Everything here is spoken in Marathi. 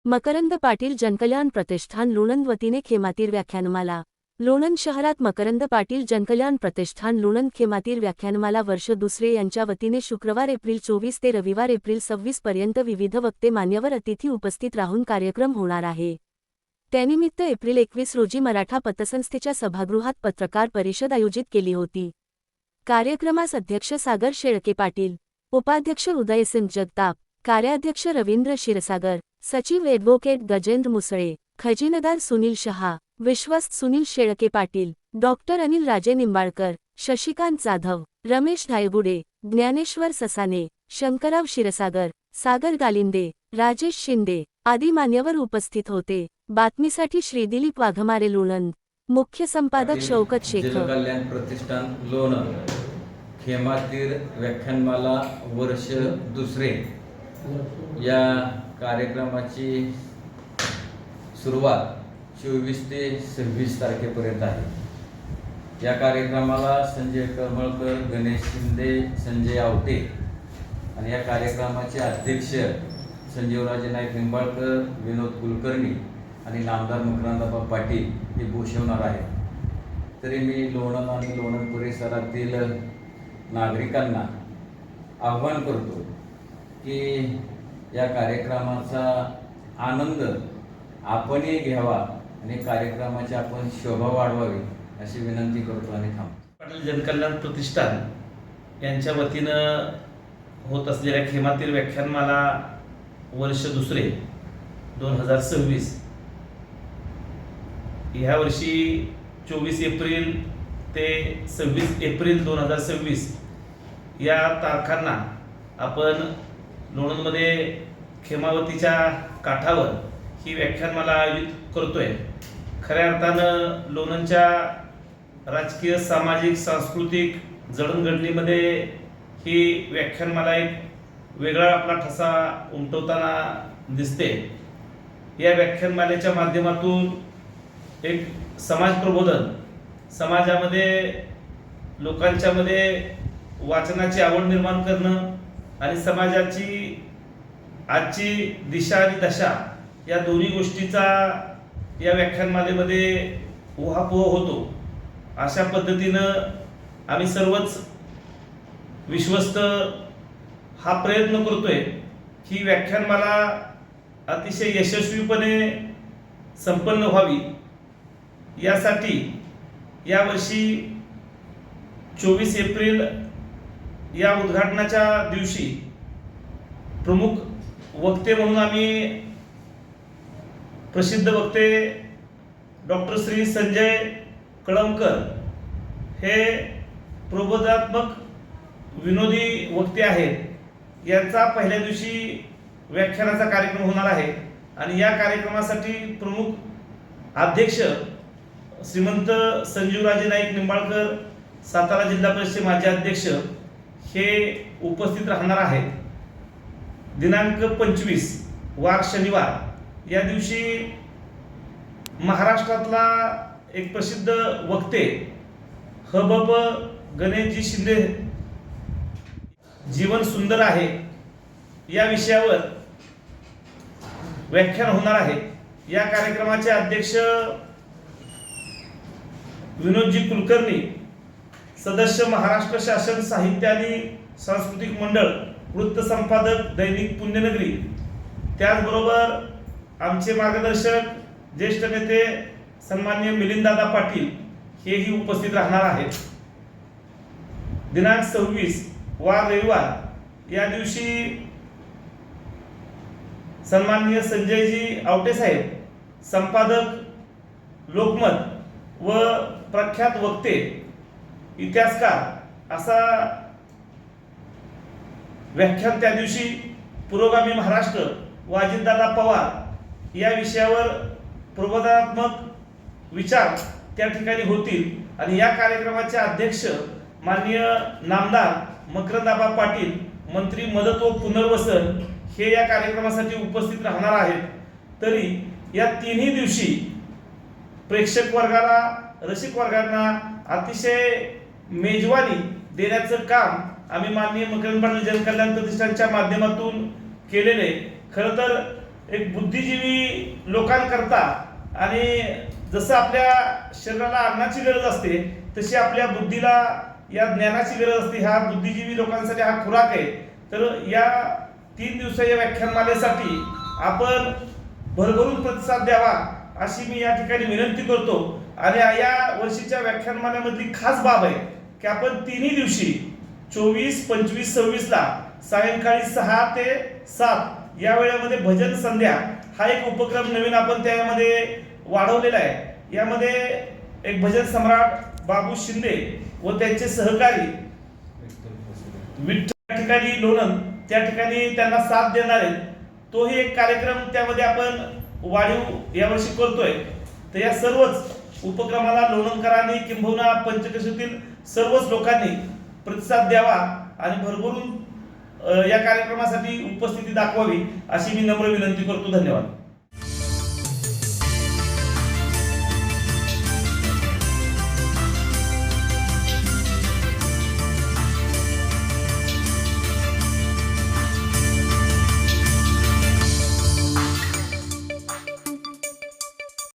मकरंद पाटील जनकल्याण प्रतिष्ठान लोणंद वतीने खेमातीर व्याख्यानमाला। लोणंद शहरात मकरंद पाटील जनकल्याण प्रतिष्ठान लोणंद खेमातीर व्याख्यानमाला वर्ष दुसरे यांच्या वतीने शुक्रवार एप्रिल 24 ते रविवार एप्रिल 26 पर्यंत विविध वक्ते मान्यवर अतिथी उपस्थित राहून कार्यक्रम होणार आहे। त्यानिमित्त एप्रिल 21 रोजी मराठा पतसंस्थेच्या सभागृहात पत्रकार परिषद आयोजित केली होती। कार्यक्रमास अध्यक्ष सागर शेळके पाटील, उपाध्यक्ष उदयसिंग जगताप, कार्याध्यक्ष रवींद्र क्षीरसागर, सचिव ॲडव्होकेट गजेंद्र मुसळे, खजिनदार सुनील शहा, विश्वस्त सुनील शेळके पाटील, डॉक्टर अनिल राजे निंबाळकर, शशिकांत जाधव, रमेश धायगुडे, ज्ञानेश्वर ससाने, शंकरराव क्षीरसागर, सागर गालिंदे, राजेश शिंदे आदी मान्यवर उपस्थित होते। बातमीसाठी श्री दिलीप वाघमारे लोणंद। मुख्य संपादक शौकत शेख। जनकल्याण प्रतिष्ठान लोणंद खेमातीर व्याख्यानमाला वर्ष दुसरे या कार्यक्रमाची सुरुवात 24 ते 26 तारखेपर्यंत आहे। या कार्यक्रमाला संजय कमळकर, गणेश शिंदे, संजय आवटे आणि या कार्यक्रमाचे अध्यक्ष संजीवराजे नाईक निंबाळकर, विनोद कुलकर्णी आणि नामदार मकरंदाबा पाटील हे भूषवणार आहेत। तरी मी लोणंद आणि लोणंद परिसरातील नागरिकांना आव्हान करतो की या कार्यक्रमाचा आनंद आपणही घ्यावा आणि कार्यक्रमाची आपण शोभा वाढवावी अशी विनंती करतो आणि थांबतो। पाटील जनकल्याण प्रतिष्ठान यांच्या वतीनं होत असलेल्या खेमातीर व्याख्यानमाला वर्ष दुसरे 2026 ह्या वर्षी 24 एप्रिल ते 26 एप्रिल 2026 या तारखांना आपण लोणंदमध्ये खेमावतीच्या काठावर ही व्याख्यानमाला आयोजित करतोय। खऱ्या अर्थानं लोणंदच्या राजकीय, सामाजिक, सांस्कृतिक जडणघडणीमध्ये ही व्याख्यानमाला एक वेगळा आपला ठसा उमटवताना दिसते। या व्याख्यानमालेच्या माध्यमातून एक समाज प्रबोधन, समाजामध्ये लोकांच्यामध्ये वाचनाची आवड निर्माण करणं आणि समाजाची आजची दिशा आणि दशा या दोन्ही गोष्टीचा या व्याख्यानमालेमध्ये उहापोह होतो। अशा पद्धतीनं आम्ही सर्वच विश्वस्त हा प्रयत्न करतोय की व्याख्यानमाला अतिशय यशस्वीपणे संपन्न व्हावी। यासाठी यावर्षी 24 एप्रिल या उद्घाटनाच्या दिवशी प्रमुख वक्ते म्हणून आम्ही प्रसिद्ध वक्ते डॉक्टर श्री संजय कळमकर हे प्रबोधात्मक विनोदी वक्ते आहेत। यांचा पहिल्या दिवशी व्याख्यानाचा कार्यक्रम होणार आहे आणि या कार्यक्रमासाठी प्रमुख अध्यक्ष श्रीमंत संजीवराजे नाईक निंबाळकर, सातारा जिल्हा परिषदेचे माजी अध्यक्ष हे उपस्थित राहणार आहेत। दिनांक 25 वार शनिवार या दिवशी महाराष्ट्रातला एक प्रसिद्ध वक्ते हबप गणेशजी शिंदे जीवन सुंदर आहे या विषयावर व्याख्यान होणार आहे। या कार्यक्रमाचे अध्यक्ष विनोदजी कुलकर्णी, सदस्य महाराष्ट्र शासन साहित्य आणि सांस्कृतिक मंडळ, वृत्त संपादक दैनिक पुण्यनगरी, त्याचबरोबर आमचे मार्गदर्शक ज्येष्ठ नेते सन्माननीय मिलिंददादा पाटील हेही उपस्थित राहणार आहेत। दिनांक 26 वार रविवार या दिवशी सन्माननीय संजयजी आवटे साहेब, संपादक लोकमत व प्रख्यात वक्ते, इतिहासकार असा व्याख्यान त्या दिवशी पुरोगामी महाराष्ट्र व अजितदादा पवार या विषयावर प्रबोधनात्मक विचार त्या ठिकाणी होतील आणि या कार्यक्रमाचे अध्यक्ष माननीय नामदार मकरंदाबा पाटील, मंत्री मदत व पुनर्वसन हे या कार्यक्रमासाठी उपस्थित राहणार आहेत। तरी या तिन्ही दिवशी प्रेक्षक वर्गाला, रसिक वर्गांना अतिशय मेजवानी देण्याचं काम आम्ही माननीय मकरंद पाटील जनकल्याण प्रतिष्ठानच्या माध्यमातून केलेले। खरं तर एक बुद्धिजीवी लोकांकरता आणि जसं आपल्या शरीराला अन्नाची गरज असते तशी आपल्या बुद्धीला या ज्ञानाची गरज असते. ह्या बुद्धिजीवी लोकांसाठी हा खुराक आहे. तर या 3 दिवसाच्या व्याख्यानमालेसाठी आपण भरभरून प्रतिसाद द्यावा अशी मी या ठिकाणी विनंती करतो. आणि या वर्षीच्या व्याख्यानमालेमधली खास बाब आहे की आपण तिन्ही दिवशी 24, 25, 26 ला सायंकाळी 6 ते 7 या वेळेमध्ये भजन संध्या हा एक उपक्रम नवीन आपण त्यामध्ये वाढवलेला आहे. यामध्ये एक भजन सम्राट बाबू शिंदे व त्यांचे सहकारी विठ्ठल ठिकाणी लोणंद त्या ठिकाणी त्यांना साथ देणार आहेत. तोही एक कार्यक्रम त्यामध्ये आपण वाढीव यावर्षी करतोय. तर या सर्वच उपक्रमाला लोणंदकरांनी किंबहुना पंचक्रोशीतील सर्वच लोकांनी प्रतिसाद द्यावा आणि भरभरून या कार्यक्रमासाठी उपस्थिती दाखवावी अशी मी नम्र विनंती करतो. धन्यवाद.